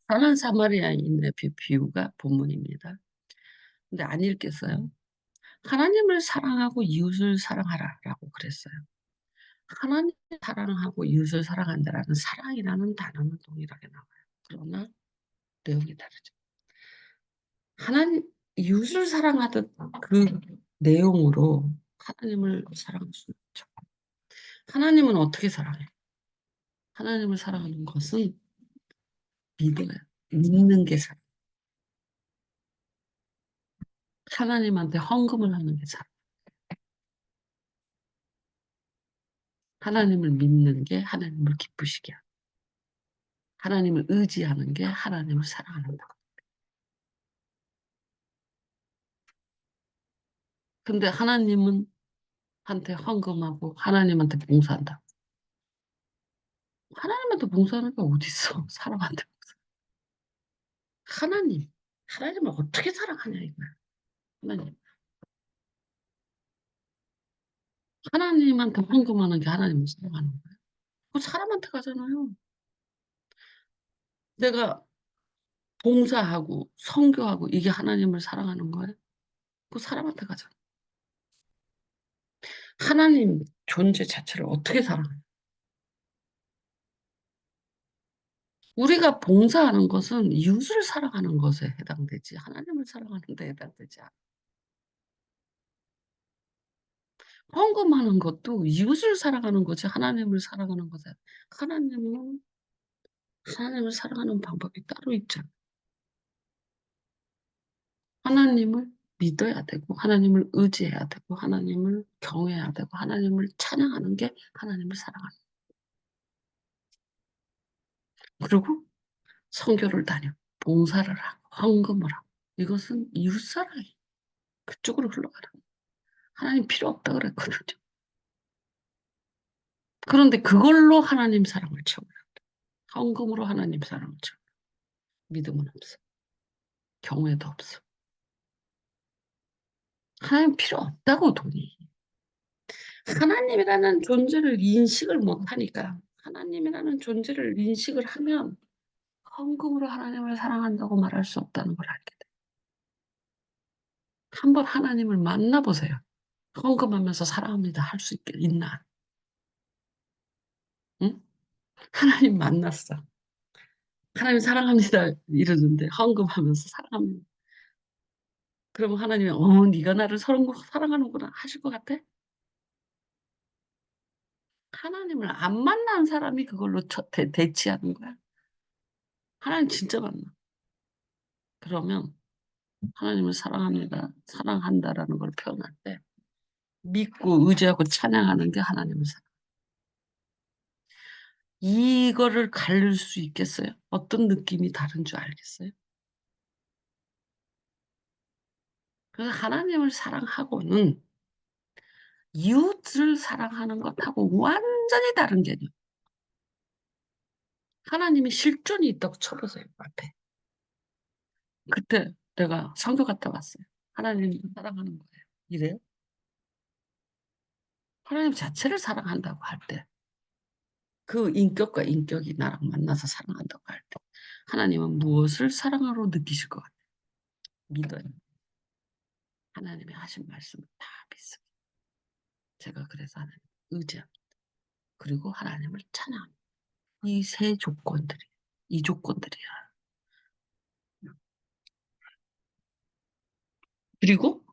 선한 사마리아인의 비유가 본문입니다. 근데 안 읽겠어요. 하나님을 사랑하고 이웃을 사랑하라라고 그랬어요. 하나님을 사랑하고 이웃을 사랑한다라는 사랑이라는 단어는 동일하게 나와요. 그러나 내용이 다르죠. 하나님, 이웃을 사랑하듯 그 내용으로 하나님을 사랑할 수 있죠. 하나님은 어떻게 사랑해요? 하나님을 사랑하는 것은 믿어요. 믿는 게 사랑. 하나님한테 헌금을 하는 게 사랑. 하나님을 믿는 게 하나님을 기쁘시게 하고, 하나님을 의지하는 게 하나님을 사랑하는 거. 근데 하나님은 한테 헌금하고 하나님한테 봉사한다. 하나님한테 봉사하는 게 어디 있어? 사람한테. 하나님. 하나님을 어떻게 사랑하냐 이거야. 하나님. 하나님한테 헌금하는 게 하나님을 사랑하는 거야. 그 사람한테 가잖아요. 내가 봉사하고 선교하고 이게 하나님을 사랑하는 거예요. 그 사람한테 가잖아. 하나님 존재 자체를 어떻게 사랑해요? 우리가 봉사하는 것은 이웃을 사랑하는 것에 해당되지 하나님을 사랑하는 데 해당되지 않아. 헌금하는 것도 이웃을 사랑하는 거지 하나님을 사랑하는 것에 하나님은 하나님을 사랑하는 방법이 따로 있잖아. 하나님을 믿어야 되고 하나님을 의지해야 되고 하나님을 경외해야 되고 하나님을 찬양하는 게 하나님을 사랑하는 거야. 그리고 선교를 다녀 봉사를 하고 헌금을 하고 이것은 이웃사랑이 그쪽으로 흘러가는 거야. 하나님 필요 없다 그랬거든요. 그런데 그걸로 하나님 사랑을 채워요. 헌금으로 하나님 사랑을 채워요. 믿음은 없어. 경외도 없어. 하나님 필요 없다고 돈이. 하나님이라는 존재를 인식을 못하니까 하나님이라는 존재를 인식을 하면 헌금으로 하나님을 사랑한다고 말할 수 없다는 걸 알게 돼. 한번 하나님을 만나보세요. 헌금하면서 사랑합니다 할 수 있나? 응? 하나님 만났어. 하나님 사랑합니다 이러는데 헌금하면서 사랑합니다. 그러면 하나님이 네가 나를 사랑하는구나 하실 것 같아? 하나님을 안 만난 사람이 그걸로 대치하는 거야. 하나님 진짜 만나. 그러면 하나님을 사랑합니다, 사랑한다라는 걸 표현할 때 믿고 의지하고 찬양하는 게 하나님을 사랑. 이거를 가릴 수 있겠어요? 어떤 느낌이 다른 줄 알겠어요? 그래서 하나님을 사랑하고는 이웃을 사랑하는 것하고 완전히 다른 개념. 하나님이 실존이 있다고 쳐보세요, 앞에. 그때 내가 선교 갔다 왔어요. 하나님을 사랑하는 거예요. 이래요? 하나님 자체를 사랑한다고 할 때, 그 인격과 인격이 나랑 만나서 사랑한다고 할 때, 하나님은 무엇을 사랑으로 느끼실 것 같아요? 믿어요. 하나님의 하신 말씀은 다 믿습니다. 제가 그래서 하나님 의지합니다. 그리고 하나님을 찬양합니다. 이 세 조건들이, 이 조건들이야. 그리고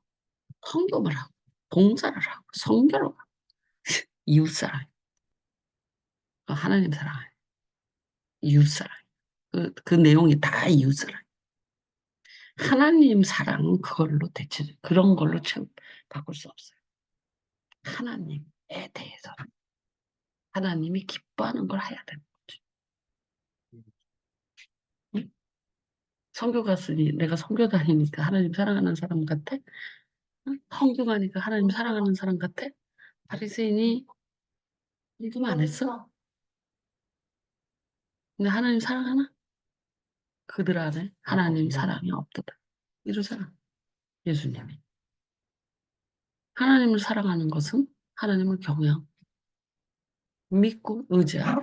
헌금을 하고, 봉사를 하고, 성결을 하고, 이웃사랑, 하나님 사랑, 이웃사랑. 그 내용이 다 이웃사랑. 하나님 사랑은 그걸로 그런 걸로 바꿀 수 없어요. 하나님에 대해서 하나님이 기뻐하는 걸 해야 되는 거죠. 응? 선교 갔으니 내가 선교 다니니까 하나님 사랑하는 사람 같아? 응? 헌금하니까 하나님 사랑하는 사람 같아? 바리새인이 헌금 안 했어? 근데 하나님 사랑하나? 그들 안에 하나님 사랑이 없도다. 이러잖아. 예수님이. 하나님을 사랑하는 것은 하나님을 경외하고 믿고 의지하고.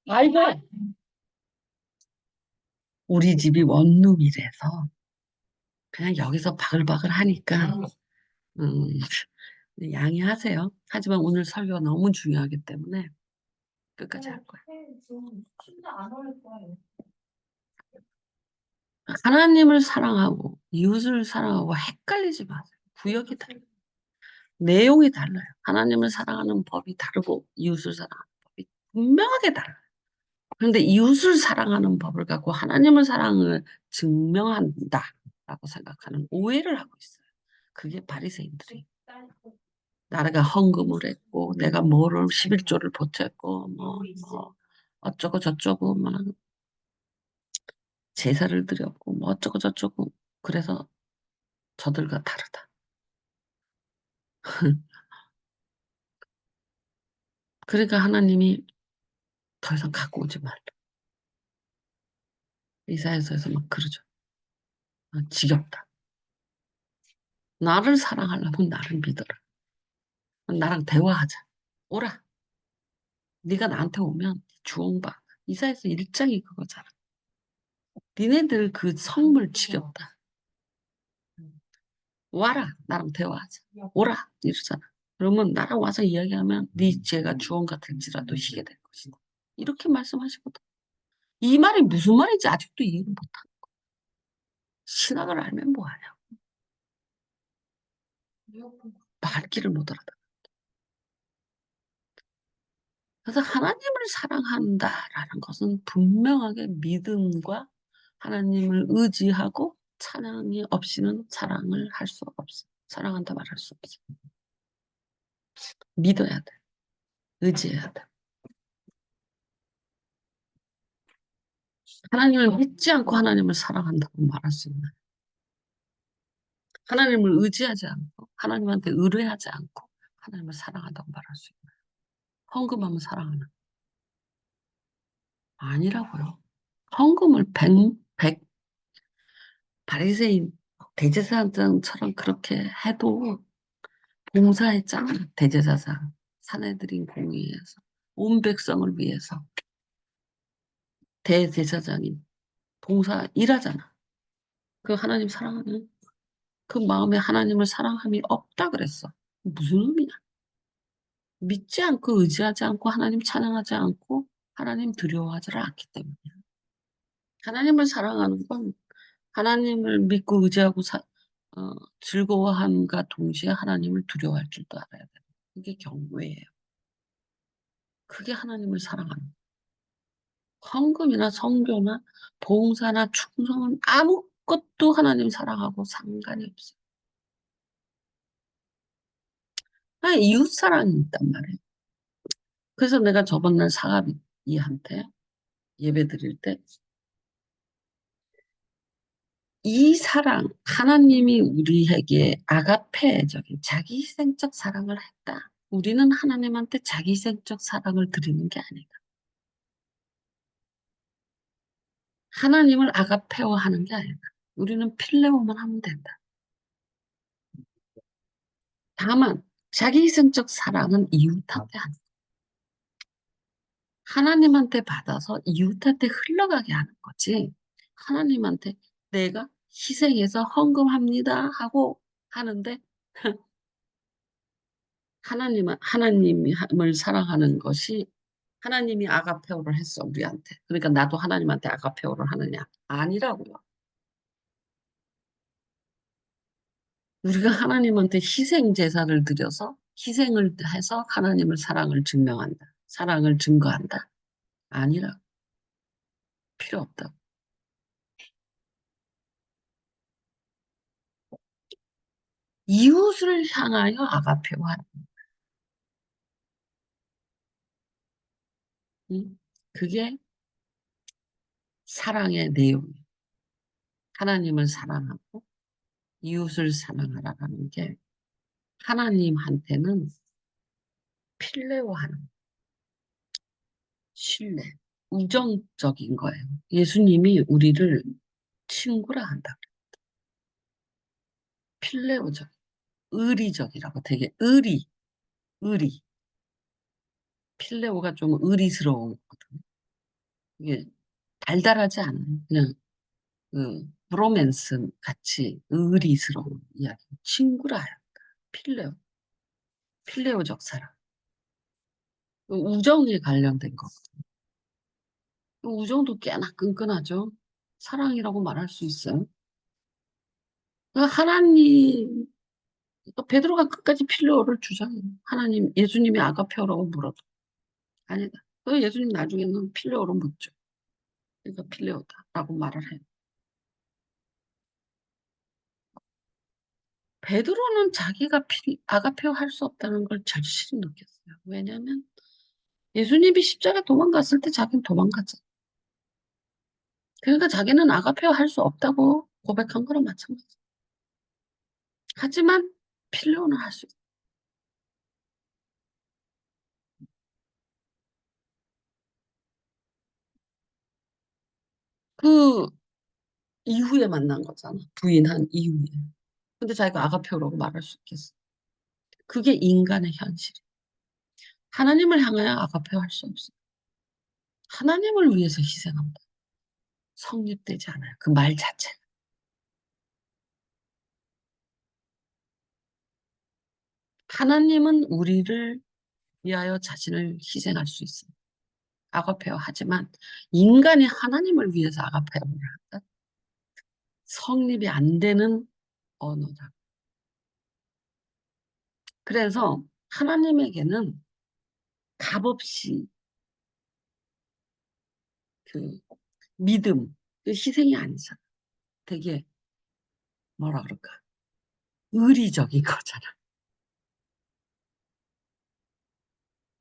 아이고. 우리 집이 원룸이라서 그냥 여기서 바글바글 하니까 음, 양해하세요. 하지만 오늘 설교가 너무 중요하기 때문에 끝까지 할 거예요. 하나님을 사랑하고 이웃을 사랑하고 헷갈리지 마세요. 구역이 달라요. 내용이 달라요. 하나님을 사랑하는 법이 다르고 이웃을 사랑하는 법이 분명하게 달라요. 그런데 이웃을 사랑하는 법을 갖고 하나님을 사랑을 증명한다라고 생각하는 오해를 하고 있어요. 그게 바리새인들이. 나라가 헌금을 했고 내가 뭐를 11조를 보탰고 뭐 어쩌고 저쩌고 막 제사를 드렸고 뭐 어쩌고 저쩌고 그래서 저들과 다르다. 그러니까 하나님이 더 이상 갖고 오지 말라. 이사야서에서 막 그러죠. 지겹다. 나를 사랑하려면 나를 믿어라. 나랑 대화하자. 오라. 네가 나한테 오면 주홍봐. 이사야서 1장이 그거잖아. 니네들 그 성물 지겹다. 와라. 나랑 대화하자. 오라. 이러잖아. 그러면 나랑 와서 이야기하면 네 죄가 주홍 같을지라도 희게 될 것이다. 이렇게 말씀하시거든. 이 말이 무슨 말인지 아직도 이해를 못하. 신학을 알면 뭐하냐. 말귀를 못 알아듣. 그래서 하나님을 사랑한다라는 것은 분명하게 믿음과 하나님을 의지하고 찬양이 없이는 사랑을 할 수 없어. 사랑한다 말할 수 없어. 믿어야 돼. 의지해야 돼. 하나님을 믿지 않고 하나님을 사랑한다고 말할 수 있나? 하나님을 의지하지 않고 하나님한테 의뢰하지 않고 하나님을 사랑한다고 말할 수 있나? 헌금하면 사랑하나? 아니라고요. 헌금을 바리새인 대제사장처럼 그렇게 해도 봉사했잖아. 대제사장 사내들인 공의에서 온 백성을 위해서 대제사장이 봉사 일하잖아. 그 하나님 사랑하는 그 마음에 하나님을 사랑함이 없다 그랬어. 무슨 의미야? 믿지 않고 의지하지 않고 하나님 찬양하지 않고 하나님 두려워하지 않기 때문에 하나님을 사랑하는 건 하나님을 믿고 의지하고 즐거워함과 동시에 하나님을 두려워할 줄도 알아야 돼. 그게 경외예요. 그게 하나님을 사랑하는 헌금이나 성교나 봉사나 충성은 아무것도 하나님 사랑하고 상관이 없어요. 이웃 사랑이 있단 말이에요. 그래서 내가 저번 날 사가이한테 예배 드릴 때 이 사랑, 하나님이 우리에게 아가페적인 자기희생적 사랑을 했다. 우리는 하나님한테 자기희생적 사랑을 드리는 게 아니다. 하나님을 아가페어 하는 게 아니다. 우리는 필레오만 하면 된다. 다만 자기희생적 사랑은 이웃한테 하는 하나님한테 받아서 이웃한테 흘러가게 하는 거지. 하나님한테 내가 희생해서 헌금합니다 하고 하는데 하나님을 사랑하는 것이 하나님이 아가페오를 했어 우리한테. 그러니까 나도 하나님한테 아가페오를 하느냐? 아니라고요. 우리가 하나님한테 희생 제사를 드려서 희생을 해서 하나님을 사랑을 증명한다. 사랑을 증거한다. 아니라 필요 없다. 이웃을 향하여 아가페오 하는. 그게 사랑의 내용. 하나님을 사랑하고 이웃을 사랑하라는 게 하나님한테는 필레오하는 신뢰, 우정적인 거예요. 예수님이 우리를 친구라 한다. 필레오적, 의리적이라고 되게 의리. 필레오가 좀 의리스러운 거거든요. 이게 달달하지 않아요. 그냥 브로맨스 같이 의리스러운 이야기. 친구라 할까? 필레오, 필레오적 사랑. 우정에 관련된 거. 우정도 꽤나 끈끈하죠. 사랑이라고 말할 수 있어요. 하나님, 베드로가 끝까지 필레오를 주장해요. 하나님, 예수님이 아가페오라고 물어도 아니다. 예수님 나중에는 필레오로 묻죠. 그러니까 필레오다라고 말을 해요. 베드로는 자기가 아가페오 할 수 없다는 걸 절실히 느꼈어요. 왜냐하면 예수님이 십자가 도망갔을 때 자기는 도망갔잖아. 그러니까 자기는 아가페오 할 수 없다고 고백한 거랑 마찬가지. 하지만 필레오는 할 수 있어. 그 이후에 만난 거잖아. 부인한 이후에. 근데 자기가 아가페오라고 말할 수 있겠어. 그게 인간의 현실. 하나님을 향하여 아가페오 할 수 없어. 하나님을 위해서 희생한다. 성립되지 않아요. 그 말 자체가. 하나님은 우리를 위하여 자신을 희생할 수 있어요. 아가페어 하지만 인간이 하나님을 위해서 아가페어를 한다. 성립이 안 되는 언어다. 그래서 하나님에게는 값없이 그 믿음, 그 희생이 아니잖아. 되게 뭐라 그럴까? 의리적인 거잖아.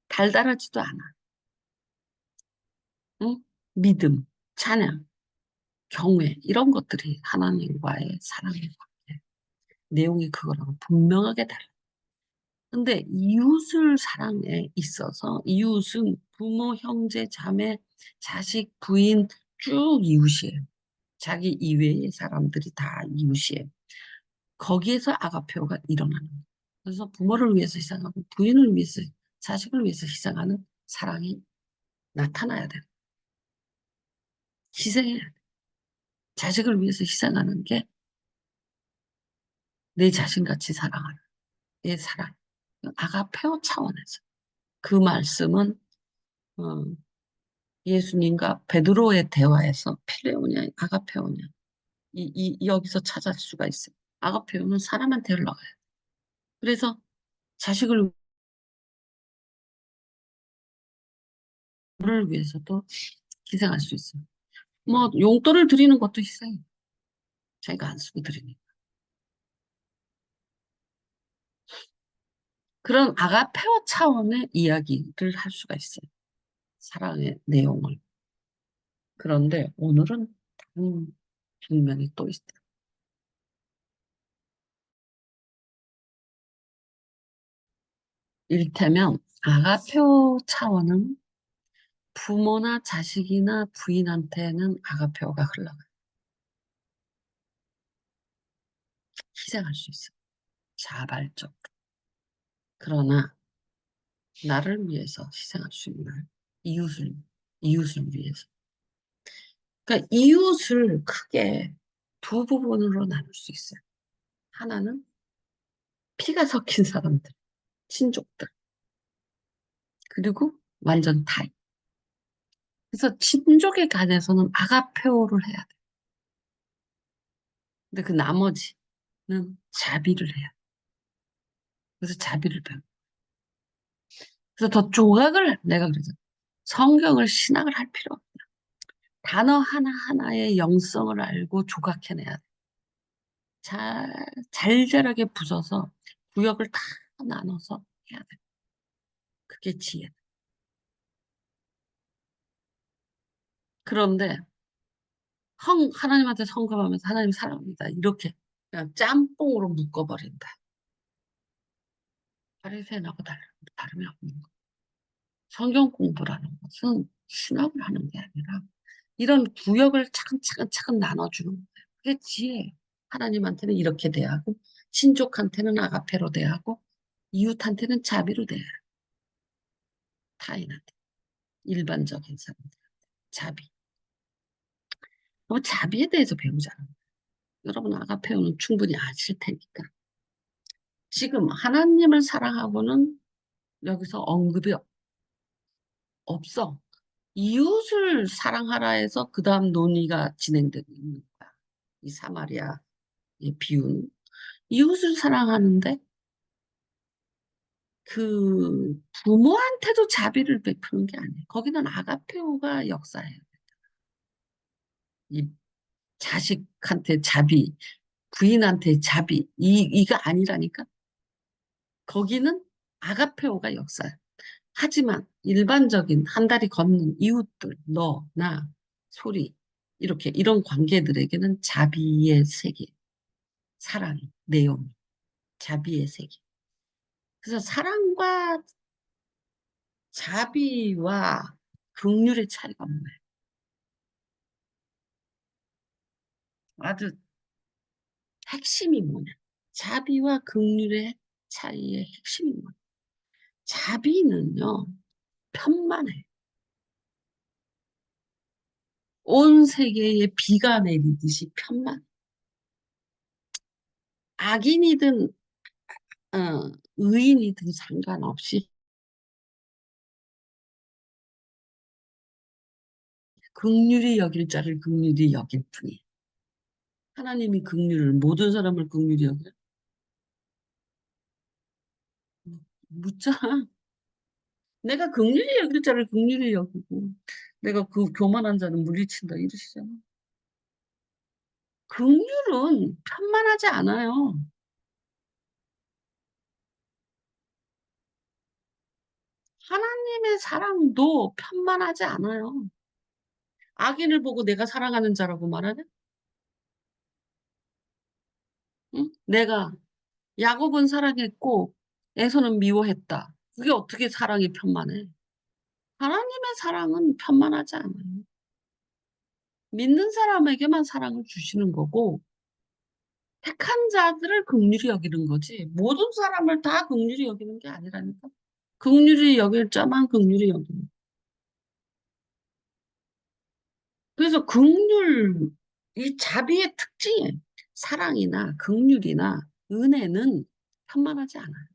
달달하지도 않아. 응? 믿음, 찬양, 경외 이런 것들이 하나님과의 사랑의 관계. 내용이 그거라고 분명하게 달라. 근데 이웃을 사랑에 있어서 이웃은 부모, 형제, 자매, 자식, 부인 쭉 이웃이에요. 자기 이외의 사람들이 다 이웃이에요. 거기에서 아가페오가 일어나는 거예요. 그래서 부모를 위해서 희생하고 부인을 위해서, 자식을 위해서 희생하는 사랑이 나타나야 돼요. 희생해야 돼. 자식을 위해서 희생하는 게 내 자신같이 사랑하는 내 사랑. 아가페오 차원에서. 그 말씀은 어, 예수님과 베드로의 대화에서 필레오냐, 아가페오냐 여기서 찾을 수가 있어요. 아가페오는 사람한테 흘러가요. 그래서 자식을 위해서도 희생할 수 있어요. 뭐 용돈을 드리는 것도 희생이에요. 자기가 안 쓰고 드리니까. 그런 아가페오 차원의 이야기를 할 수가 있어요. 사랑의 내용을. 그런데 오늘은 다른 측면이 또 있어요. 이를테면 아가페오 차원은 부모나 자식이나 부인한테는 아가페오가 흘러가요. 희생할 수 있어요. 자발적. 그러나 나를 위해서 희생할 수 있는 이웃을 이웃을 위해서. 그러니까 이웃을 크게 두 부분으로 나눌 수 있어요. 하나는 피가 섞인 사람들, 친족들. 그리고 완전 타인. 그래서 친족에 관해서는 아가페오를 해야 돼. 근데 그 나머지는 자비를 해야 돼. 그래서 자비를 배워. 그래서 더 조각을 내가 그래서 성경을 신학을 할 필요 없어. 단어 하나하나의 영성을 알고 조각해내야 돼. 잘잘하게 부숴서 구역을 다 나눠서 해야 돼. 그게 지혜. 그런데 하나님한테 성금하면서 하나님 사랑합니다. 이렇게 그냥 짬뽕으로 묶어버린다. 바리새인하고 다름이 없는 거. 성경 공부라는 것은 신학을 하는 게 아니라 이런 구역을 차근차근 나눠주는 거예요. 그게 지혜예요. 하나님한테는 이렇게 대하고 친족한테는 아가페로 대하고 이웃한테는 자비로 대해요. 타인한테 일반적인 사람들 자비. 그럼 자비에 대해서 배우잖아. 여러분 아가페오는 충분히 아실 테니까. 지금 하나님을 사랑하고는 여기서 언급이 없어. 이웃을 사랑하라 해서 그 다음 논의가 진행되고 있는 거야. 이 사마리아의 비유는. 이웃을 사랑하는데 그 부모한테도 자비를 베푸는 게 아니에요. 거기는 아가페오가 역사예요. 이 자식한테 자비, 부인한테 자비, 이가 아니라니까. 거기는 아가페오가 역사예요. 하지만 일반적인 한 다리 걷는 이웃들, 너, 나, 소리, 이렇게 이런 관계들에게는 자비의 세계, 사랑, 내용, 자비의 세계. 그래서 사랑과 자비와 긍휼의 차이가 뭐예요? 아주 핵심이 뭐냐? 자비와 긍휼의 차이의 핵심이 뭐냐? 자비는요, 편만해. 온 세계에 비가 내리듯이 편만. 악인이든 의인이든 상관없이 긍휼히 여길 자를 긍휼히 여길 뿐이. 하나님이 긍휼을 모든 사람을 긍휼히 여겨. 묻자. 내가 긍휼히 여길 자를 긍휼히 여기고 내가 그 교만한 자는 물리친다 이러시잖아. 긍휼은 편만하지 않아요. 하나님의 사랑도 편만하지 않아요. 악인을 보고 내가 사랑하는 자라고 말하냐? 응? 내가 야곱은 사랑했고 에서는 미워했다. 그게 어떻게 사랑이 편만해? 하나님의 사랑은 편만하지 않아요. 믿는 사람에게만 사랑을 주시는 거고 택한 자들을 긍휼히 여기는 거지 모든 사람을 다 긍휼히 여기는 게 아니라니까. 긍휼히 여길 자만 긍휼히 여기는. 그래서 긍휼 이 자비의 특징이 사랑이나 긍휼이나 은혜는 편만하지 않아요.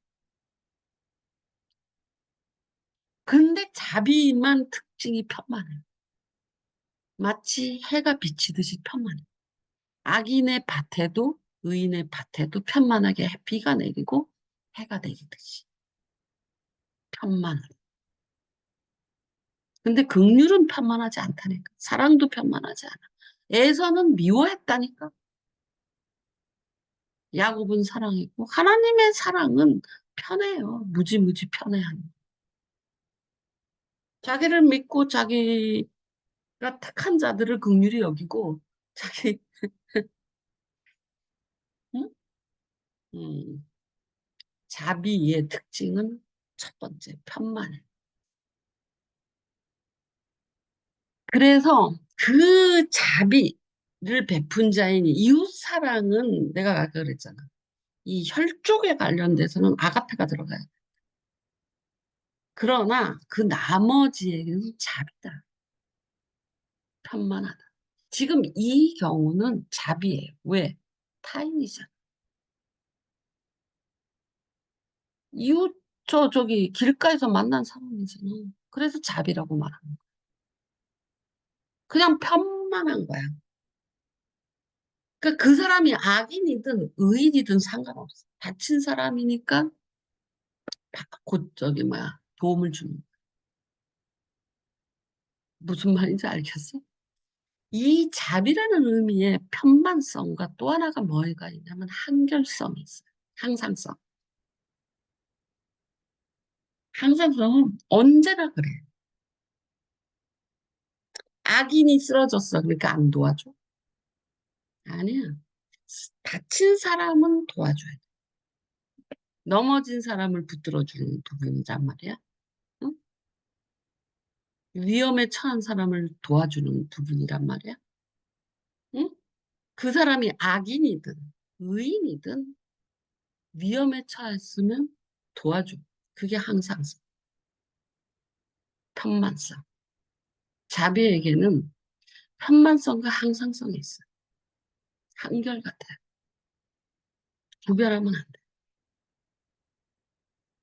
근데 자비만 특징이 편만해요. 마치 해가 비치듯이 편만해요. 악인의 밭에도 의인의 밭에도 편만하게 비가 내리고 해가 내리듯이 편만. 근데 긍휼은 편만하지 않다니까. 사랑도 편만하지 않아. 에서는 미워했다니까. 야곱은 사랑했고 하나님의 사랑은 편해요. 무지무지 편해하는. 자기를 믿고 자기가 택한 자들을 긍휼히 여기고 자기 응? 음, 자비의 특징은 첫 번째 편만해. 그래서 그 자비를 베푼 자인 이웃 사랑은 내가 아까 그랬잖아. 이 혈족에 관련돼서는 아가페가 들어가요. 그러나 그 나머지에게는 자비다. 편만하다. 지금 이 경우는 자비예요. 왜? 타인이잖아. 이웃 저기 길가에서 만난 사람이잖아. 그래서 자비라고 말하는 거야. 그냥 편만한 거야. 그러니까 그 사람이 악인이든 의인이든 상관없어. 다친 사람이니까 곧 저기 뭐야 도움을 주는 거야. 무슨 말인지 알겠어? 이 자비라는 의미의 편만성과 또 하나가 뭐가 있냐면 한결성이 있어요. 항상성. 항상성은 언제나 그래. 악인이 쓰러졌어. 그러니까 안 도와줘? 아니야. 다친 사람은 도와줘야 돼. 넘어진 사람을 붙들어주는 부분이란 말이야. 응? 위험에 처한 사람을 도와주는 부분이란 말이야. 응? 그 사람이 악인이든 의인이든 위험에 처했으면 도와줘. 그게 항상 편만성. 자비에게는 현만성과 항상성이 있어요. 한결같아요. 구별하면 안 돼.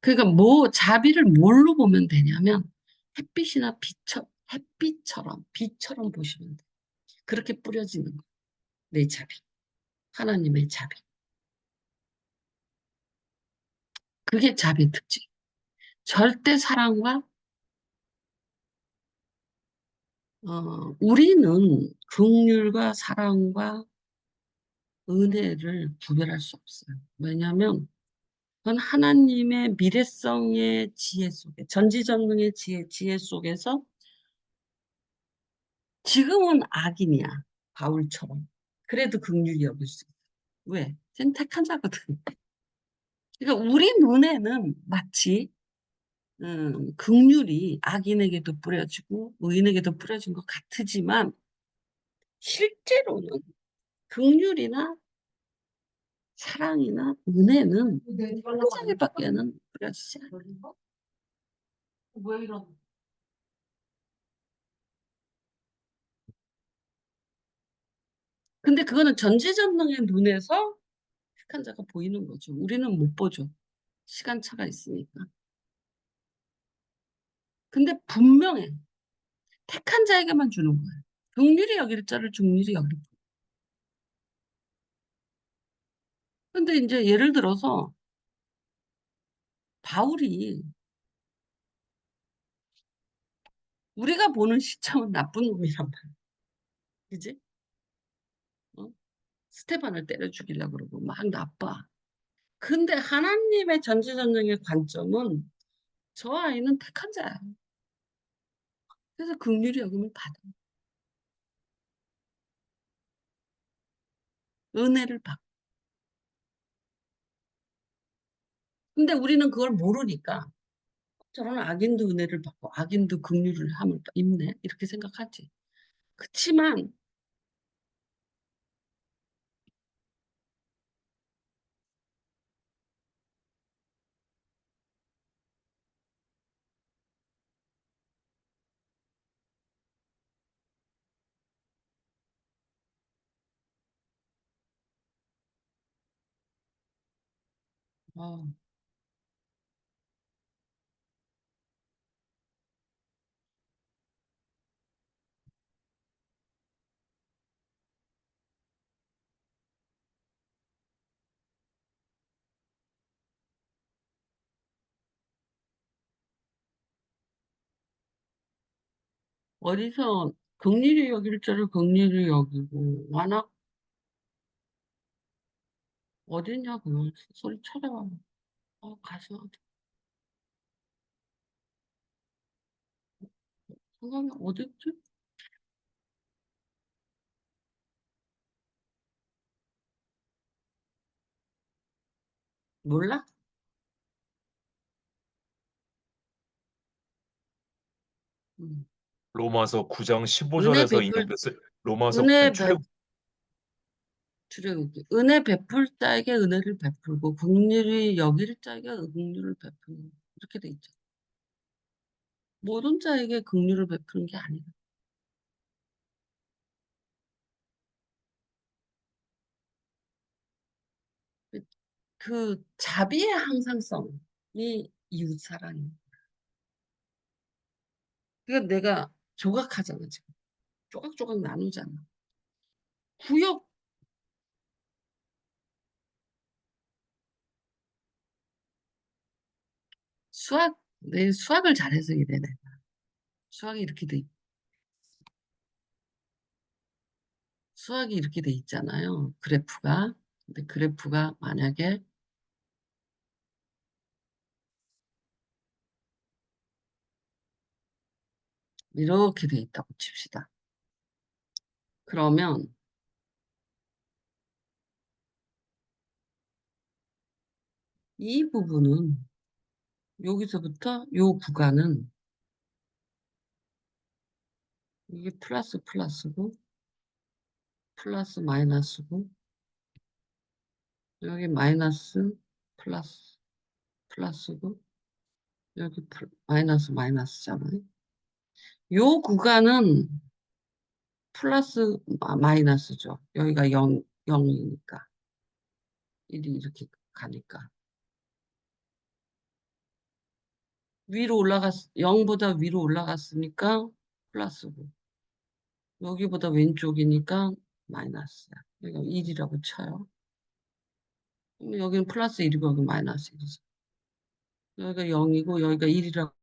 그러니까 뭐 자비를 뭘로 보면 되냐면 햇빛이나 햇빛처럼 빛처럼 보시면 돼. 그렇게 뿌려지는 거. 내 자비. 하나님의 자비. 그게 자비의 특징. 절대 사랑과 우리는 긍휼과 사랑과 은혜를 구별할 수 없어요. 왜냐하면 그건 하나님의 미래성의 지혜 속에 전지전능의 지혜 속에서 지금은 악인이야. 바울처럼. 그래도 긍휼히 여길 수 있어. 왜? 쟨 택한 자거든. 그러니까 우리 눈에는 마치 긍휼이 악인에게도 뿌려지고 의인에게도 뿌려진 것 같지만 실제로는 긍휼이나 사랑이나 은혜는 한자리밖에는 뿌려지지 않아. 왜 이런? 근데 그거는 전지전능의 눈에서 택한 자가 보이는 거죠. 우리는 못 보죠. 시간차가 있으니까. 근데 분명해. 택한 자에게만 주는 거예요. 긍휼히 여길 자를 긍휼히 여길. 근데 이제 예를 들어서 바울이 우리가 보는 시점은 나쁜 놈이란 말이야. 그지? 어? 스테반을 때려 죽이려고 그러고 막 나빠. 근데 하나님의 전지전능의 관점은 저 아이는 택한 자야. 그래서 긍휼히 여김을 받아. 은혜를 받고. 근데 우리는 그걸 모르니까 저런 악인도 은혜를 받고 악인도 긍휼을 함을 입네 이렇게 생각하지. 그치만 어, 어디서 긍휼히 여길 줄을 긍휼히 여기고 완악 어딨냐고 소리 쳐라. 가서 생각이 어딨지? 몰라? 음. 로마서 9장 은혜 15절에서 베풀 인용됐어요. 로마서 은혜 베 출애굽 주려기 은혜 베풀 자에게 은혜를 베풀고 긍휼히 여길 자에게 긍휼을 베풀고 이렇게 돼 있죠. 모든 자에게 긍휼을 베푸는 게 아니라 그 자비의 항상성이 이웃 사랑이. 그러니까 내가 조각하잖아 지금. 조각조각 나누잖아. 구역 내 수학을 잘해서 이래 내 수학이 이렇게 돼 수학이 이렇게 돼 있잖아요. 그래프가. 근데 그래프가 만약에 이렇게 돼 있다고 칩시다. 그러면 이 부분은 여기서부터 요 구간은 이게 플러스 플러스고 플러스 마이너스고 여기 마이너스 플러스 플러스고 여기 마이너스 마이너스잖아요. 요 구간은 플러스 마이너스죠. 여기가 0, 0이니까. 1이 이렇게 가니까. 위로 0보다 위로 올라갔으니까 플러스고, 여기보다 왼쪽이니까 마이너스야. 여기가 1이라고 쳐요. 그럼 여기는 플러스 1이고 여기 마이너스 1이죠. 여기가 0이고 여기가 1이라고.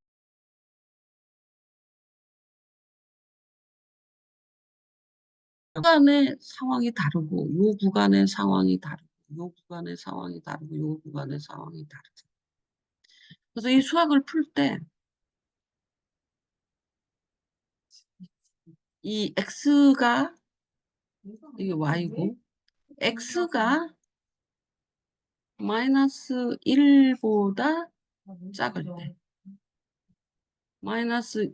구간의 상황이 다르고, 요 구간의 상황이 다르고, 요 구간의 상황이 다르고, 요 구간의 상황이 다르죠. 그래서 이 수학을 풀 때, 이 x가, 이게 y고, x가 마이너스 1보다 작을 때,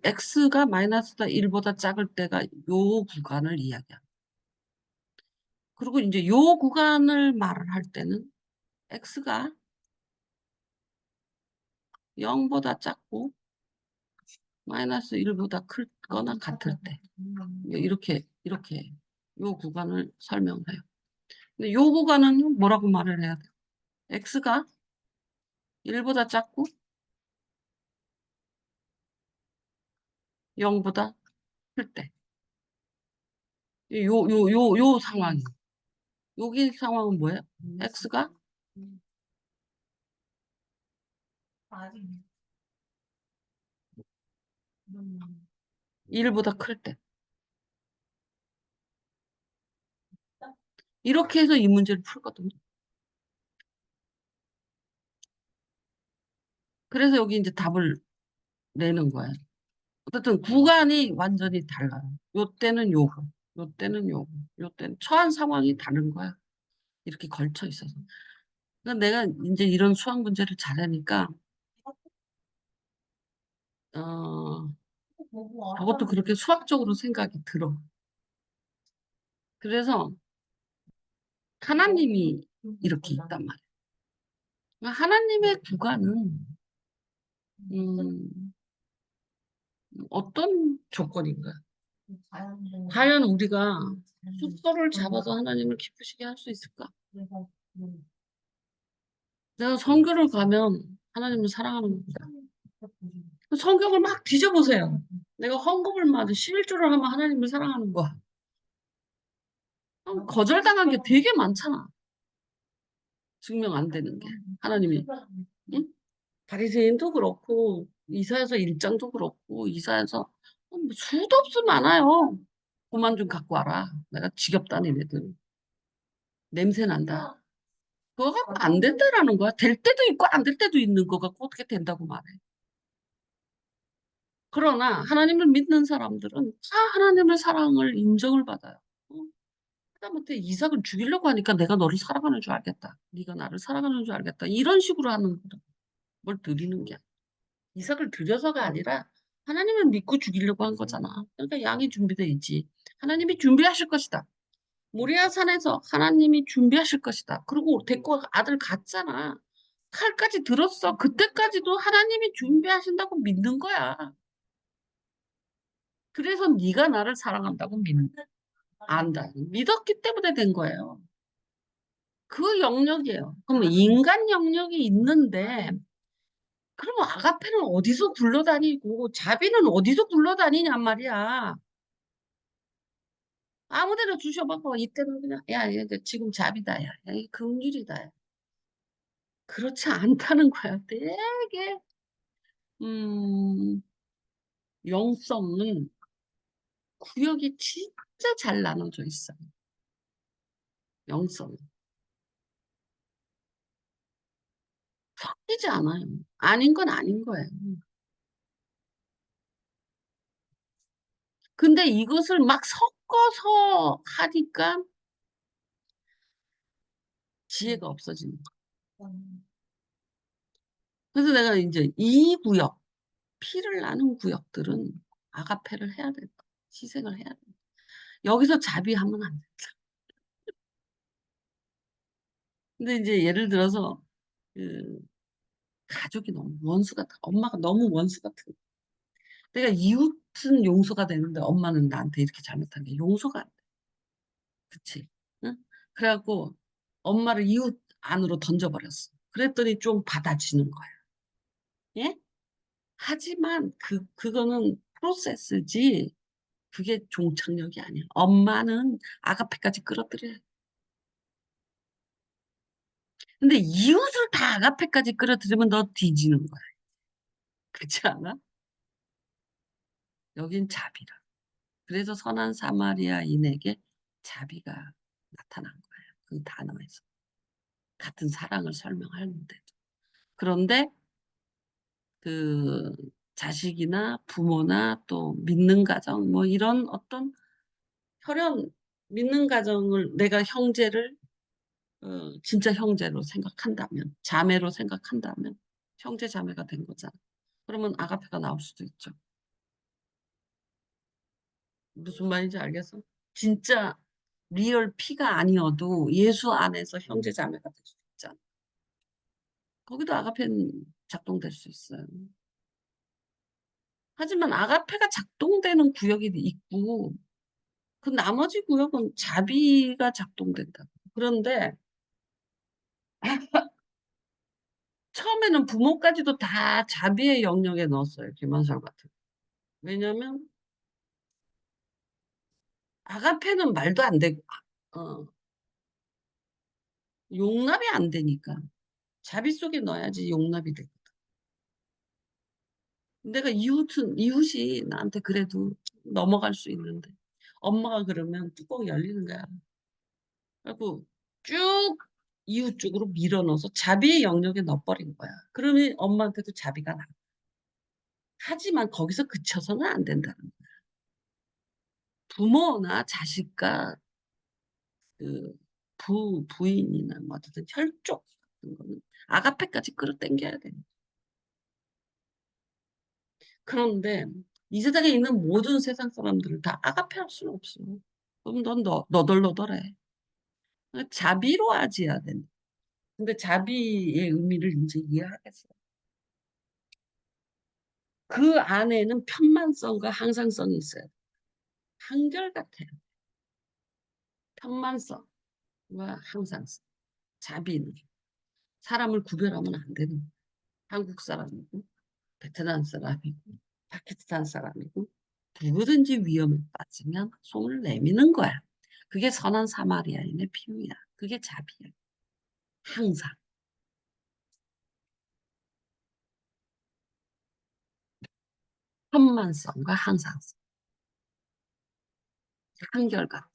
x가 마이너스다 1보다 작을 때가 요 구간을 이야기합니다. 그리고 이제 요 구간을 말을 할 때는 x가 0보다 작고 마이너스 1보다 크거나 같을 때 이렇게 요 구간을 설명해요. 근데 요 구간은 뭐라고 말을 해야 돼요? x가 1보다 작고 0보다 클 때. 요 상황이. 여기 상황은 뭐예요? x가 1보다 클 때. 이렇게 해서 이 문제를 풀거든요. 그래서 여기 이제 답을 내는 거예요. 어쨌든 구간이 완전히 달라요. 요 때는 요거, 요 때는 요거, 요 때는 처한 상황이 다른 거야. 이렇게 걸쳐 있어서. 그러니까 내가 이제 이런 수학 문제를 잘하니까 어 저것도 그렇게 수학적으로 생각이 들어. 그래서 하나님이 이렇게 있단 말이야. 그러니까 하나님의 구간은 음, 어떤 조건인가? 과연 우리가 숙소를 잡아서 하나님을 기쁘시게 할 수 있을까? 내가 성교를 가면 하나님을 사랑하는 겁니다. 성경을 막 뒤져보세요. 내가 헌금을 막 11조를 하면 하나님을 사랑하는 거야. 거절당한 게 되게 많잖아. 증명 안 되는 게. 하나님이. 응? 바리새인도 그렇고 이사야서 1장도 그렇고 이사야서 뭐 수도 없이 많아요. 그만 좀 갖고 와라. 내가 지겹다 니네들. 냄새 난다. 그거 갖고 안 된다라는 거야. 될 때도 있고 안 될 때도 있는 거 갖고 어떻게 된다고 말해. 그러나 하나님을 믿는 사람들은 다 하나님의 사랑을 인정을 받아요. 어? 하다못해 이삭을 죽이려고 하니까 내가 너를 사랑하는 줄 알겠다. 네가 나를 사랑하는 줄 알겠다. 이런 식으로 하는 거다. 뭘 드리는 게 아니야. 이삭을 드려서가 아니라 하나님을 믿고 죽이려고 한 거잖아. 그러니까 양이 준비되어 있지. 하나님이 준비하실 것이다. 모리아 산에서 하나님이 준비하실 것이다. 그리고 데리고 아들 갔잖아. 칼까지 들었어. 그때까지도 하나님이 준비하신다고 믿는 거야. 그래서 네가 나를 사랑한다고 안다. 믿었기 때문에 된 거예요. 그 영역이에요. 그럼 인간 영역이 있는데 그럼 아가페는 어디서 굴러다니고 자비는 어디서 굴러다니냔 말이야. 아무데나 주셔봐봐. 이때는 그냥 야, 야, 지금 자비다. 야, 야, 이 긍휼이다. 야. 그렇지 않다는 거야. 되게 음, 영성은 구역이 진짜 잘 나눠져 있어. 영성은. 섞이지 않아요. 아닌 건 아닌 거예요. 근데 이것을 막 섞어서 하니까 지혜가 없어지는 거야. 그래서 내가 이제 이 구역, 피를 나는 구역들은 아가페를 해야 된다. 희생을 해야 된다. 여기서 자비하면 안 돼. 근데 이제 예를 들어서 그 가족이 너무 원수 같아. 엄마가 너무 원수 같은. 내가 이웃은 용서가 되는데 엄마는 나한테 이렇게 잘못한 게 용서가 안 돼. 그치? 응? 그래갖고 엄마를 이웃 안으로 던져버렸어. 그랬더니 좀 받아주는 거야. 예? 하지만 그거는 프로세스지. 그게 종착역이 아니야. 엄마는 아가페까지 끌어들여. 근데 이웃을 다 아가페까지 끌어들이면 너 뒤지는 거야. 그렇지 않아? 여긴 자비라. 그래서 선한 사마리아인에게 자비가 나타난 거예요. 그 단어에서. 같은 사랑을 설명하는데도. 그런데 그 자식이나 부모나 또 믿는 가정 뭐 이런 어떤 혈연 믿는 가정을 내가 형제를 진짜 형제로 생각한다면 자매로 생각한다면 형제 자매가 된 거잖아. 그러면 아가페가 나올 수도 있죠. 무슨 말인지 알겠어? 진짜 리얼 피가 아니어도 예수 안에서 형제 자매가 될 수 있잖아. 거기도 아가페는 작동될 수 있어요. 하지만 아가페가 작동되는 구역이 있고 그 나머지 구역은 자비가 작동된다. 그런데 처음에는 부모까지도 다 자비의 영역에 넣었어요. 김한설 같은. 왜냐면 아가페는 말도 안 되고 어, 용납이 안 되니까 자비 속에 넣어야지 용납이 돼. 내가 이웃이 나한테 그래도 넘어갈 수 있는데 엄마가 그러면 뚜껑이 열리는 거야. 그리고 쭉 이웃 쪽으로 밀어넣어서 자비의 영역에 넣어버린 거야. 그러면 엄마한테도 자비가 나. 하지만 거기서 그쳐서는 안 된다는 거야. 부모나 자식과 그 부인이나 뭐 어쨌든 혈족 같은 거는 아가페까지 끌어당겨야 돼. 그런데 이 세상에 있는 모든 세상 사람들을 다 아가페 할 수는 없어. 그럼 넌 너덜너덜해. 자비로 하지야 된다. 근데 자비의 의미를 이제 이해하겠어. 그 안에는 편만성과 항상성이 있어요. 한결같아요. 편만성과 항상성. 자비는 사람을 구별하면 안 되는 거예요. 한국 사람이고 베트남 사람이고 파키스탄 사람이고 누구든지 위험에 빠지면 손을 내미는 거야. 그게 선한 사마리아인의 비유야. 그게 자비야. 항상. 편만성과 항상성. 한결같아.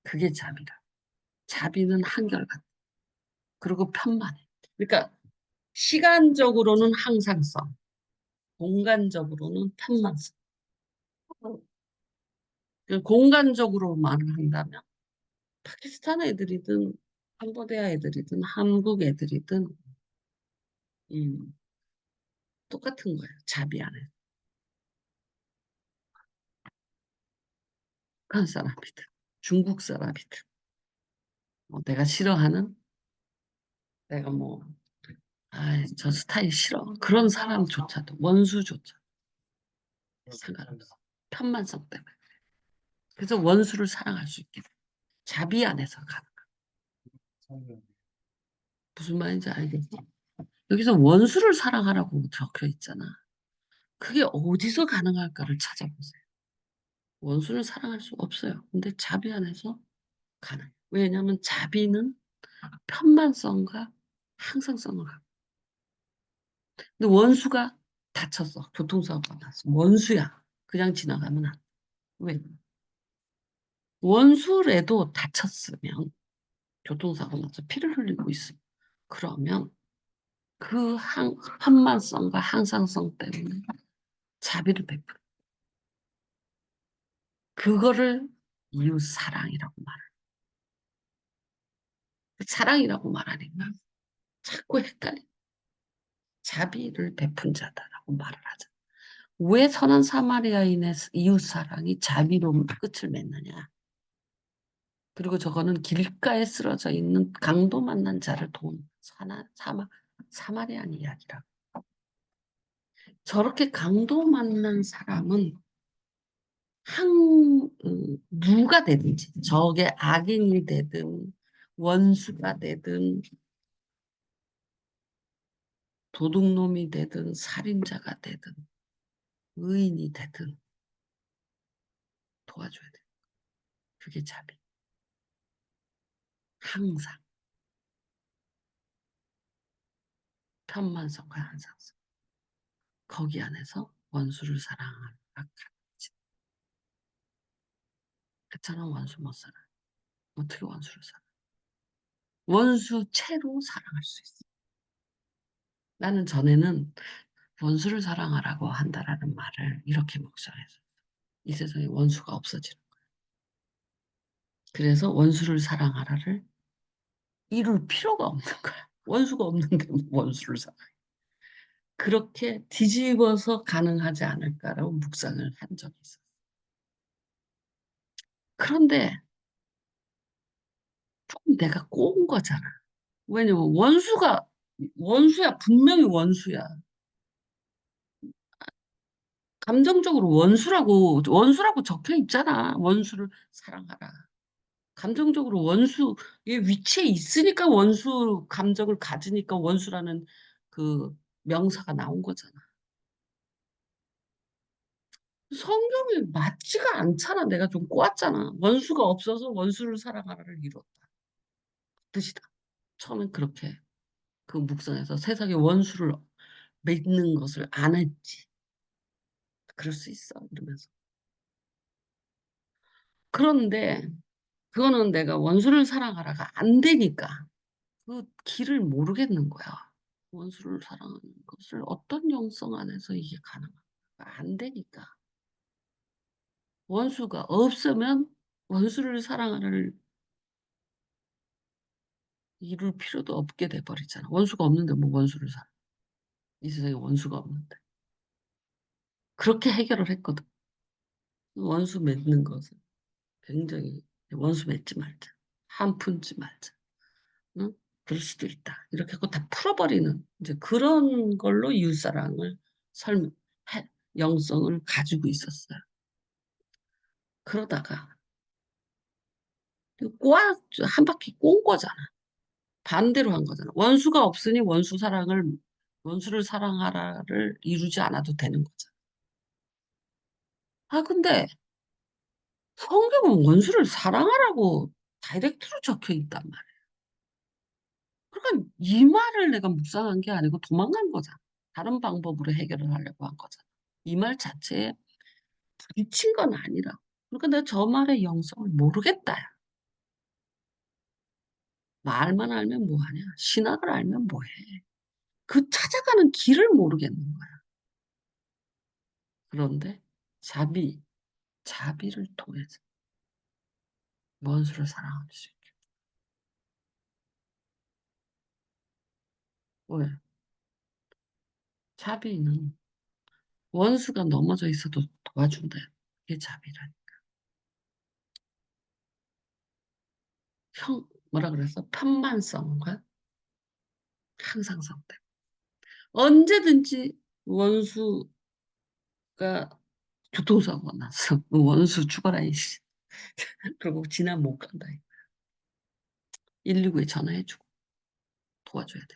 그게 자비라. 자비는 한결같아. 그리고 편만해. 그러니까 시간적으로는 항상성, 공간적으로는 편만성. 그 공간적으로 말을 한다면 파키스탄 애들이든 캄보디아 애들이든 한국 애들이든 음, 똑같은 거예요. 자비 안에. 북한 사람이든 중국 사람이든 내가 싫어하는 내가 뭐 저 스타일 싫어. 그런 사람조차도 원수조차 상관없어. 편만성 때문에. 그래서 원수를 사랑할 수 있게 돼. 자비 안에서 가는 거야. 무슨 말인지 알겠지? 여기서 원수를 사랑하라고 적혀 있잖아. 그게 어디서 가능할까를 찾아보세요. 원수를 사랑할 수 없어요. 근데 자비 안에서 가능. 왜냐하면 자비는 편만성과 항상성을 갖고. 근데 원수가 다쳤어. 교통사고가 났어. 원수야. 그냥 지나가면 안 돼. 왜? 원수라도 다쳤으면 교통사고 나서 피를 흘리고 있어. 그러면 그 편만성과 항상성 때문에 자비를 베풀어. 그거를 이웃 사랑이라고 말해. 사랑이라고 말하니까 자꾸 헷갈려. 자비를 베푼 자다라고 말을 하죠. 왜 선한 사마리아인의 이웃 사랑이 자비로 끝을 맺느냐? 그리고 저거는 길가에 쓰러져 있는 강도 만난 자를 도운 사마리안 이야기라고. 저렇게 강도 만난 사람은 누가 되든지, 저게 악인이 되든, 원수가 되든, 도둑놈이 되든, 살인자가 되든, 의인이 되든, 도와줘야 돼. 그게 자비. 항상. 편만성과 항상성. 거기 안에서 원수를 사랑하는 가르치. 그렇잖아, 원수 못 살아. 어떻게 원수를 사랑? 원수채로 사랑할 수 있어. 나는 전에는 원수를 사랑하라고 한다라는 말을 이렇게 묵상해서 이 세상에 원수가 없어지는 거야. 그래서 원수를 사랑하라를 이룰 필요가 없는 거야. 원수가 없는데 뭐 원수를 사랑해. 그렇게 뒤집어서 가능하지 않을까라고 묵상을 한 적이 있어. 그런데 조금 내가 꼬은 거잖아. 왜냐면 원수야. 분명히 원수야. 감정적으로 원수라고 적혀 있잖아. 원수를 사랑하라. 감정적으로 원수의 위치에 있으니까 원수 감정을 가지니까 원수라는 그 명사가 나온 거잖아. 성경이 맞지가 않잖아. 내가 좀 꼬았잖아. 원수가 없어서 원수를 사랑하라를 이뤘다. 뜻이다. 처음엔 그렇게 그 묵상에서 세상에 원수를 맺는 것을 안 했지. 그럴 수 있어. 이러면서. 그런데 그거는 내가 원수를 사랑하라가 안 되니까 그 길을 모르겠는 거야. 원수를 사랑하는 것을 어떤 영성 안에서 이게 가능한가? 안 되니까. 원수가 없으면 원수를 사랑하를 이룰 필요도 없게 돼버리잖아. 원수가 없는데 뭐 원수를 사랑. 이 세상에 원수가 없는데. 그렇게 해결을 했거든. 원수 맺는 것은 굉장히 원수 맺지 말자. 한 푼지 말자. 응? 그럴 수도 있다. 이렇게 하고 다 풀어버리는 이제 그런 걸로 이웃사랑을 설명, 영성을 가지고 있었어요. 그러다가 꼬아 한 바퀴 꼰 거잖아. 반대로 한 거잖아. 원수가 없으니 원수를 사랑하라를 이루지 않아도 되는 거잖아. 아 근데 성경은 원수를 사랑하라고 다이렉트로 적혀 있단 말이야. 그러니까 이 말을 내가 묵상한 게 아니고 도망간 거잖아. 다른 방법으로 해결을 하려고 한 거잖아. 이 말 자체에 부딪힌 건 아니라. 그러니까 내가 저 말의 영성을 모르겠다. 야. 말만 알면 뭐하냐? 신학을 알면 뭐해? 그 찾아가는 길을 모르겠는 거야. 그런데 자비를 통해서 원수를 사랑할 수 있게. 왜? 자비는 원수가 넘어져 있어도 도와준다. 그게 자비라니. 뭐라 그랬어? 편만성과 항상성 때. 언제든지 원수가 교통사고가 났어. 원수 죽어라, 이씨. 그리고 지나 못 간다. 119에 전화해주고 도와줘야 돼.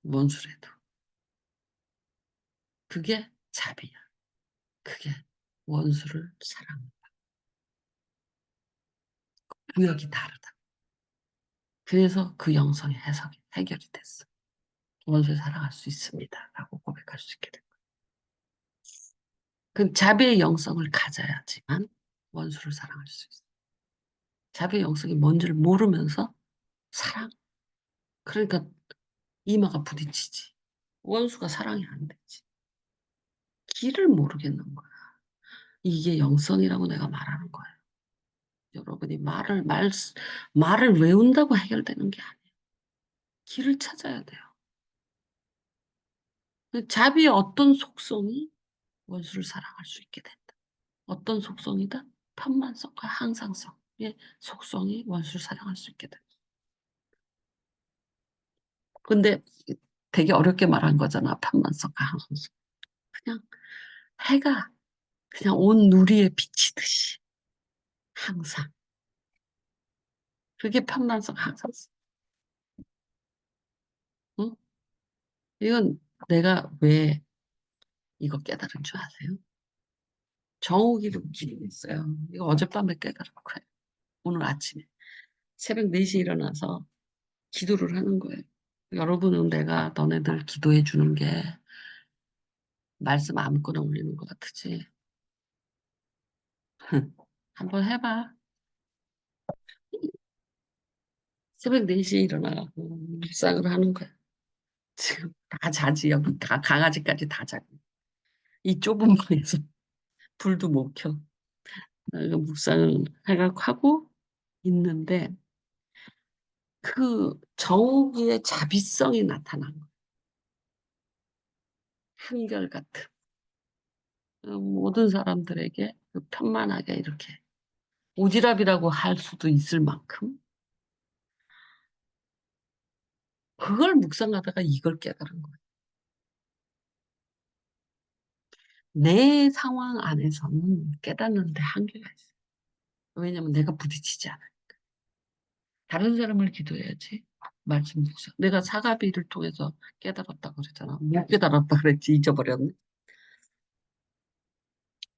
원수라도. 그게 자비야. 그게 원수를 사랑한다. 구역이 다르다. 그래서 그 영성의 해석이 해결이 됐어. 원수를 사랑할 수 있습니다. 라고 고백할 수 있게 된 거야. 그 자비의 영성을 가져야지만 원수를 사랑할 수 있어. 자비의 영성이 뭔지를 모르면서 사랑. 그러니까 이마가 부딪히지. 원수가 사랑이 안 되지. 길을 모르겠는 거야. 이게 영성이라고 내가 말하는 거예요. 여러분이 말을 외운다고 해결되는 게 아니에요. 길을 찾아야 돼요. 자비의 어떤 속성이 원수를 사랑할 수 있게 된다. 어떤 속성이다? 편만성과 항상성의 속성이 원수를 사랑할 수 있게 된다. 근데 되게 어렵게 말한 거잖아. 편만성과 항상성. 그냥 해가 그냥 온 누리에 비치듯이 항상. 그게 편만성 항상성. 응? 이건 내가 왜 이거 깨달은 줄 아세요? 정오기를 기도했어요. 이거 어젯밤에 깨달은 거예요. 오늘 아침에. 새벽 4시에 일어나서 기도를 하는 거예요. 여러분은 내가 너네들 기도해 주는 게 말씀 아무거나 올리는 것 같으지? 한번 해봐. 새벽 4시에 일어나고 묵상을 하는 거야. 지금 다 자지. 여기 다 강아지까지 다 자고. 이 좁은 방에서 불도 못 켜. 묵상을 해갖고 하고 있는데 그 정옥이의 자비성이 나타난 거야. 한결같은. 모든 사람들에게 그 편만하게 이렇게 오지랖이라고 할 수도 있을 만큼 그걸 묵상하다가 이걸 깨달은 거야. 내 상황 안에서는 깨닫는데 한계가 있어. 왜냐면 내가 부딪히지 않아. 다른 사람을 기도해야지. 말씀 묵상. 내가 사가비를 통해서 깨달았다 그랬잖아. 못 깨달았다 그랬지. 잊어버렸네.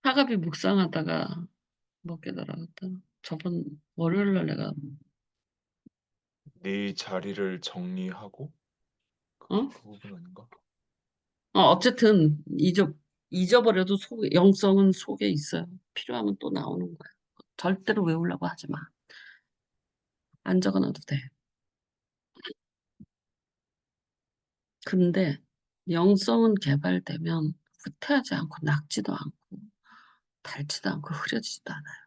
사가비 묵상하다가 못 깨달았다. 저번 월요일 날 내가 네 자리를 정리하고 어? 그 부분 아닌가? 어쨌든 잊어버려도 영성은 속에 있어요. 필요하면 또 나오는 거야. 절대로 외우려고 하지 마. 안 적어놔도 돼. 근데 영성은 개발되면 후퇴하지 않고 낙지도 않고 닳지도 않고 흐려지지도 않아요.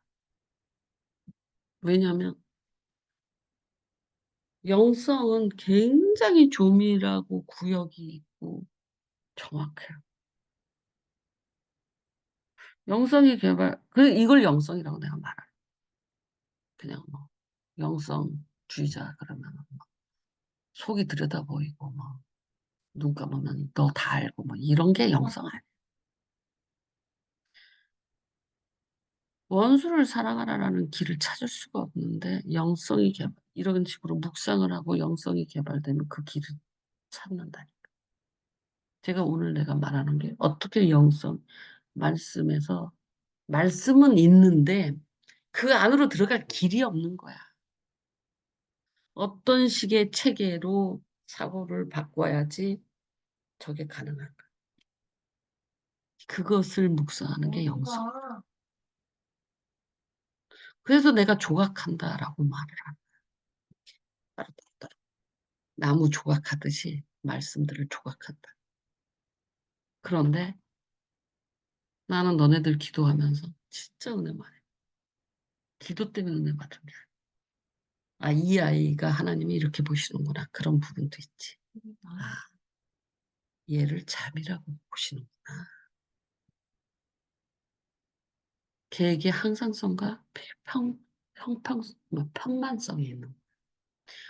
왜냐하면 영성은 굉장히 조밀하고 구역이 있고 정확해요. 영성이 개발, 이걸 영성이라고 내가 말해. 그냥 뭐 영성주의자 그러면 뭐 속이 들여다 보이고 뭐 눈 감으면 너 다 알고 뭐 이런 게 영성 아니야. 원수를 사랑하라는 길을 찾을 수가 없는데 영성이 개발, 이런 식으로 묵상을 하고 영성이 개발되면 그 길을 찾는다니까. 제가 오늘 내가 말하는 게 어떻게 영성, 말씀에서, 말씀은 있는데 그 안으로 들어갈 길이 없는 거야. 어떤 식의 체계로 사고를 바꿔야지 저게 가능한가. 그것을 묵상하는 게 영성. 그래서 내가 조각한다라고 말을 하는 거야. 나무 조각하듯이 말씀들을 조각한다. 그런데 나는 너네들 기도하면서 진짜 은혜 많이. 기도 때문에 은혜 받은 게 아니야. 아, 이 아이가 하나님이 이렇게 보시는구나. 그런 부분도 있지. 아, 얘를 잠이라고 보시는구나. 걔에게 항상성과 평만성이 있는 거야.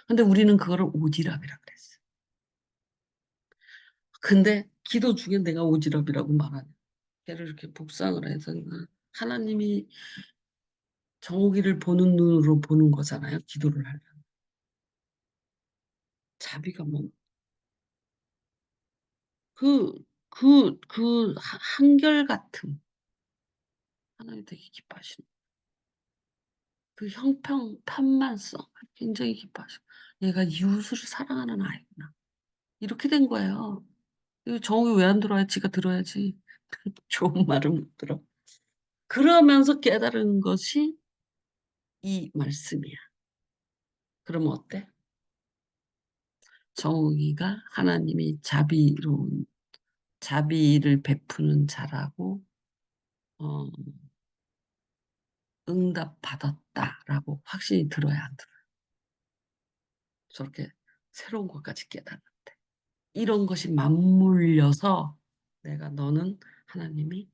근데 우리는 그거를 오지랖이라 그랬어. 근데 기도 중에 내가 오지랖이라고 말하냐. 걔를 이렇게 복상을 해서 하나님이 정옥이를 보는 눈으로 보는 거잖아요. 기도를 하려면. 자비가 뭐, 한결같음. 하나님 되게 기뻐하시는. 그 편만성. 굉장히 기뻐하시고. 얘가 이웃을 사랑하는 아이구나. 이렇게 된 거예요. 이거 정옥이 왜 안 들어야 지가 들어야지. 좋은 말을 못 들어. 그러면서 깨달은 것이 이 말씀이야. 그러면 어때? 정옥이가 하나님이 자비를 베푸는 자라고 어, 응답 받았다라고 확신이 들어야 안 들어요. 저렇게 새로운 것까지 깨달았대. 이런 것이 맞물려서 내가 너는 하나님이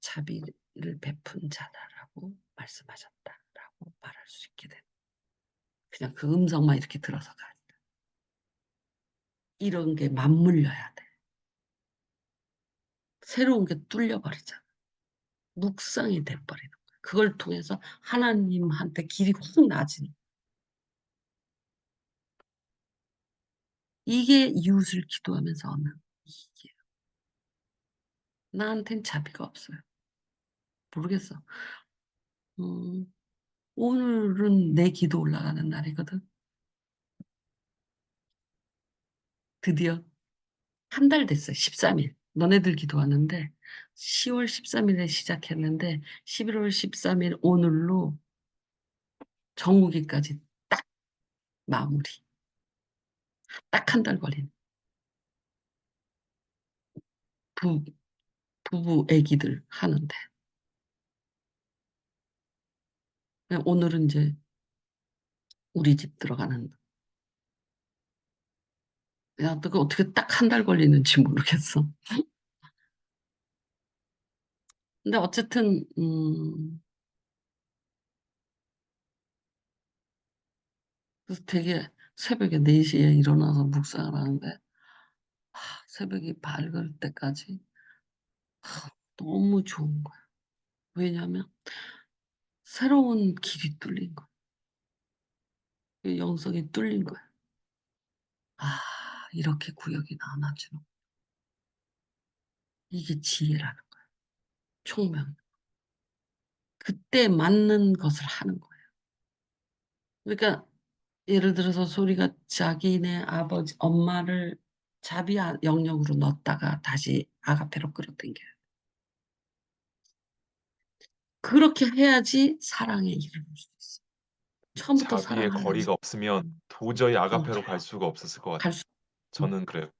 자비를 베푼 자다라고 말씀하셨다라고 말할 수 있게 돼. 그냥 그 음성만 이렇게 들어서 가. 이런 게 맞물려야 돼. 새로운 게 뚫려버리잖아. 묵상이 돼버리는 거야. 그걸 통해서 하나님한테 길이 확 나아지는. 이게 이웃을 기도하면서 얻는 이익이에요. 나한텐 자비가 없어요. 모르겠어. 음, 오늘은 내 기도 올라가는 날이거든. 드디어 한 달 됐어요. 13일. 너네들 기도하는데 10월 13일에 시작했는데 11월 13일 오늘로 정오기까지 딱 마무리. 딱 한 달 걸린 부, 부부 애기들 하는데. 오늘은 이제 우리 집 들어가는. 야, 너 어떻게 딱 한 달 걸리는지 모르겠어. 근데 어쨌든 그래서 되게 새벽에 4시에 일어나서 묵상을 하는데 새벽이 밝을 때까지 너무 좋은 거야. 왜냐하면 새로운 길이 뚫린 거야. 그 영성이 뚫린 거야. 아, 이렇게 구역이 나눠지는. 이게 지혜라는 거야. 총명. 그때 맞는 것을 하는 거예요. 그러니까 예를 들어서 소리가 자기네 아버지, 엄마를 자비 영역으로 넣었다가 다시 아가페로 끌어당겨요. 그렇게 해야지 사랑에 이르를 수 있어. 처음부터 자비의 사랑하려면 거리가 없으면 도저히 어, 아가페로 갈 수가 없었을 것 갈 같아요. 수. 저는 그래요.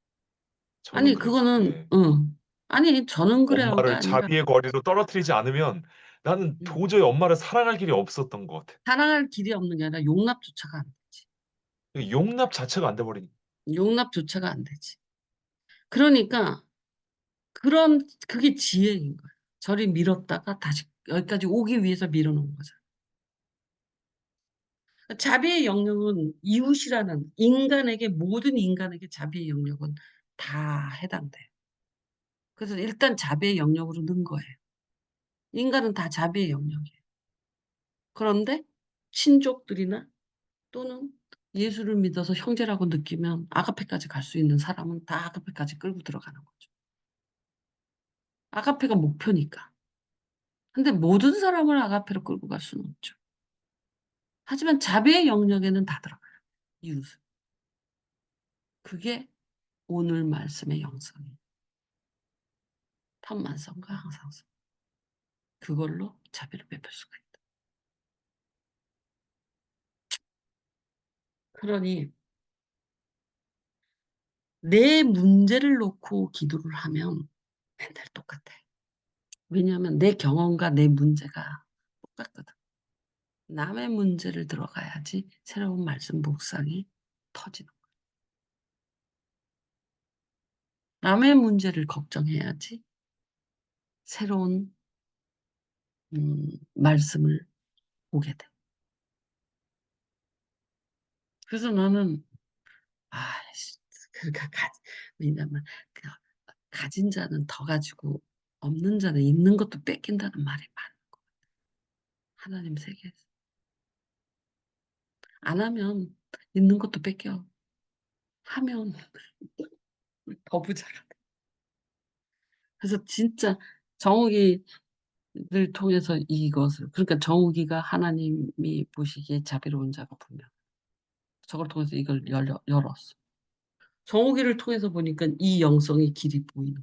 저는 아니 그래요. 그거는 예. 아니 저는 그래요가 엄마를 아니라 자비의 거리로 떨어뜨리지 않으면 나는 음, 도저히 엄마를 사랑할 길이 없었던 것 같아요. 사랑할 길이 없는 게 아니라 용납조차가 안 되지. 용납 자체가 안 돼 버리니. 용납조차가 안 되지. 그러니까 그런 그게 지혜인 거야. 저리 밀었다가 다시 여기까지 오기 위해서 밀어놓은 거죠. 자비의 영역은 이웃이라는 인간에게 모든 인간에게 자비의 영역은 다 해당돼요. 그래서 일단 자비의 영역으로 넣은 거예요. 인간은 다 자비의 영역이에요. 그런데 친족들이나 또는 예수를 믿어서 형제라고 느끼면 아가페까지 갈 수 있는 사람은 다 아가페까지 끌고 들어가는 거죠. 아가페가 목표니까. 근데 모든 사람을 아가페로 끌고 갈 수는 없죠. 하지만 자비의 영역에는 다 들어가요. 이웃은. 그게 오늘 말씀의 영성이에요. 탐만성과 항상성. 그걸로 자비를 베풀 수가 있다. 그러니 내 문제를 놓고 기도를 하면 맨날 똑같아. 왜냐하면 내 경험과 내 문제가 똑같거든. 남의 문제를 들어가야지 새로운 말씀 묵상이 터지는 거야. 남의 문제를 걱정해야지 새로운 말씀을 보게 돼. 그래서 나는 아이씨, 그러니까 왜냐면 그 가진 자는 더 가지고 없는 자는 있는 것도 뺏긴다는 말이 많은 거. 하나님 세계에서 안 하면 있는 것도 뺏겨. 하면 더 부자가 돼. 그래서 진짜 정욱이를 통해서 이것을 그러니까 정욱이가 하나님이 보시기에 자비로운 자가 분명. 저걸 통해서 이걸 열었어. 정욱이를 통해서 보니까 이 영성의 길이 보이는.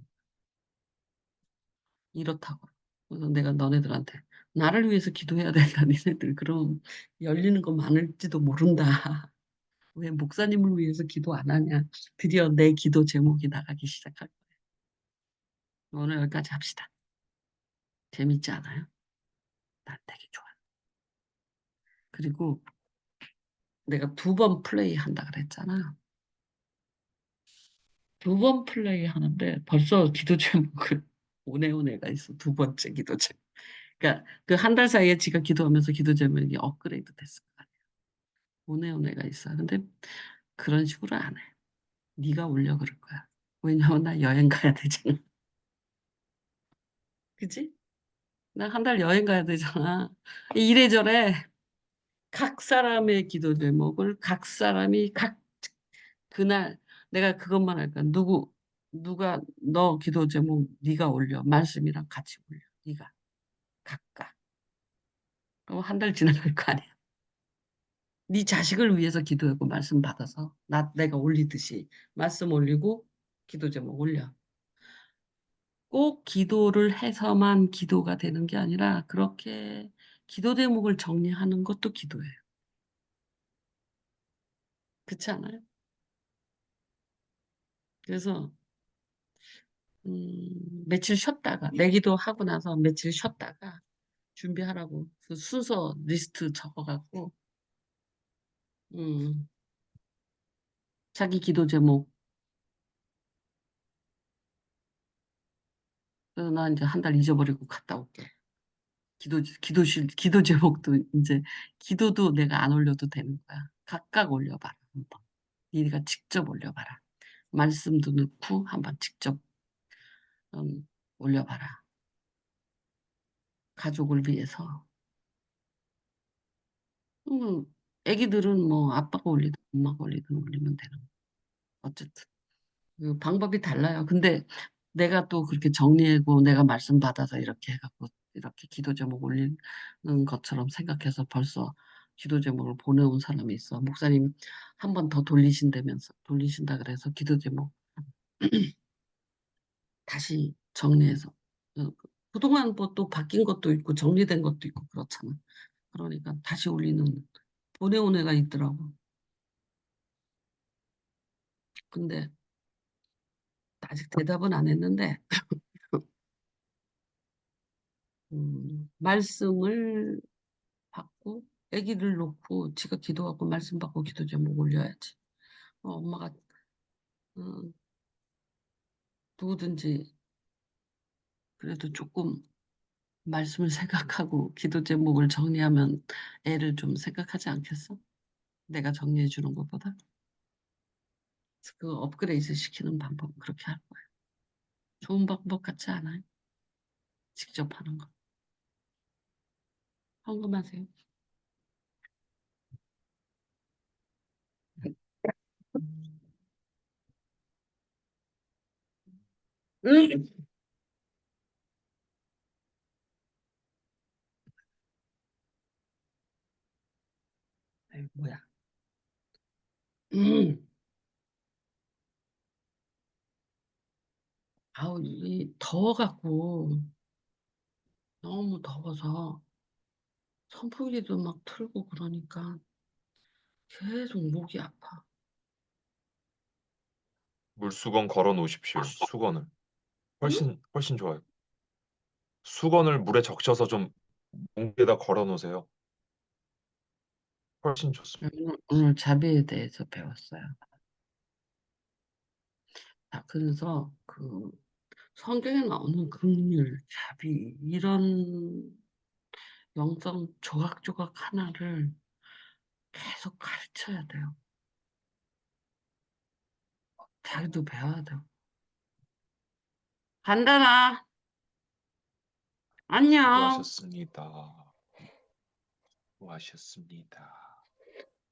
이렇다고. 그래서 내가 너네들한테 나를 위해서 기도해야 된다. 니네들 그럼 열리는 거 많을지도 모른다. 왜 목사님을 위해서 기도 안 하냐. 드디어 내 기도 제목이 나가기 시작할 거예요. 오늘 여기까지 합시다. 재밌지 않아요? 난 되게 좋아. 그리고 내가 2번 플레이 한다 그랬잖아. 2번 플레이 하는데 벌써 기도 제목을 오네오네가 있어. 2번째 기도 제목. 그러니까 그 한 달 사이에 지가 기도하면서 기도 제목이 업그레이드 됐을 거야. 오네오네가 있어. 근데 그런 식으로 안 해. 네가 올려 그럴 거야. 왜냐면 나 여행 가야 되잖아. 그지? 나 한 달 여행 가야 되잖아. 이래저래 각 사람의 기도 제목을 각 사람이 각 그날 내가 그것만 할까? 누가 너 기도 제목 네가 올려. 말씀이랑 같이 올려. 네가 각각. 그럼 한 달 지나갈 거 아니야. 네 자식을 위해서 기도하고 말씀 받아서 내가 올리듯이 말씀 올리고 기도 제목 올려. 꼭 기도를 해서만 기도가 되는 게 아니라 그렇게 기도 제목을 정리하는 것도 기도예요. 그렇지 않아요? 그래서 며칠 쉬었다가 내기도 하고 나서 며칠 쉬었다가 준비하라고 그 순서 리스트 적어갖고 음, 자기 기도 제목 그래서 나 이제 한 달 잊어버리고 갔다 올게. 기도 제목도 이제 기도도 내가 안 올려도 되는 거야. 각각 올려봐라 한번. 네가 직접 올려봐라. 말씀도 넣고 한번 직접 올려봐라. 가족을 위해서. 음, 애기들은 뭐 아빠가 올리든 엄마가 올리든 올리면 되는 거. 어쨌든 그 방법이 달라요. 근데 내가 또 그렇게 정리하고 내가 말씀 받아서 이렇게 해갖고 이렇게 기도 제목 올리는 것처럼 생각해서 벌써 기도 제목을 보내온 사람이 있어. 목사님 한 번 더 돌리신다 그래서 기도 제목 다시 정리해서 그동안 뭐 또 바뀐 것도 있고 정리된 것도 있고 그렇잖아. 그러니까 다시 올리는 보내온 애가 있더라고. 근데 아직 대답은 안 했는데 말씀을 받고 아기를 놓고 지가 기도하고 말씀 받고 기도 제목 올려야지. 엄마가 어, 누구든지 그래도 조금 말씀을 생각하고 기도 제목을 정리하면 애를 좀 생각하지 않겠어? 내가 정리해 주는 것보다. 그 업그레이드 시키는 방법 그렇게 할 거예요. 좋은 방법 같지 않아요? 직접 하는 거. 궁금하세요? 음. 음. 아이, 뭐야? 음. 아우, 이 더워갖고 너무 더워서 선풍기도 막 틀고 그러니까 계속 목이 아파. 물수건 걸어 놓으십시오. 수건을. 응? 훨씬 좋아요. 수건을 물에 적셔서 좀 목에다 걸어 놓으세요. 훨씬 좋습니다. 오늘 자비에 대해서 배웠어요. 그래서 그 성경에 나오는 긍휼, 자비 이런 영성 조각조각 하나를 계속 가르쳐야 돼요. 자기도 배워야 돼요. 간단아, 안녕. 수고하셨습니다. 수고하셨습니다.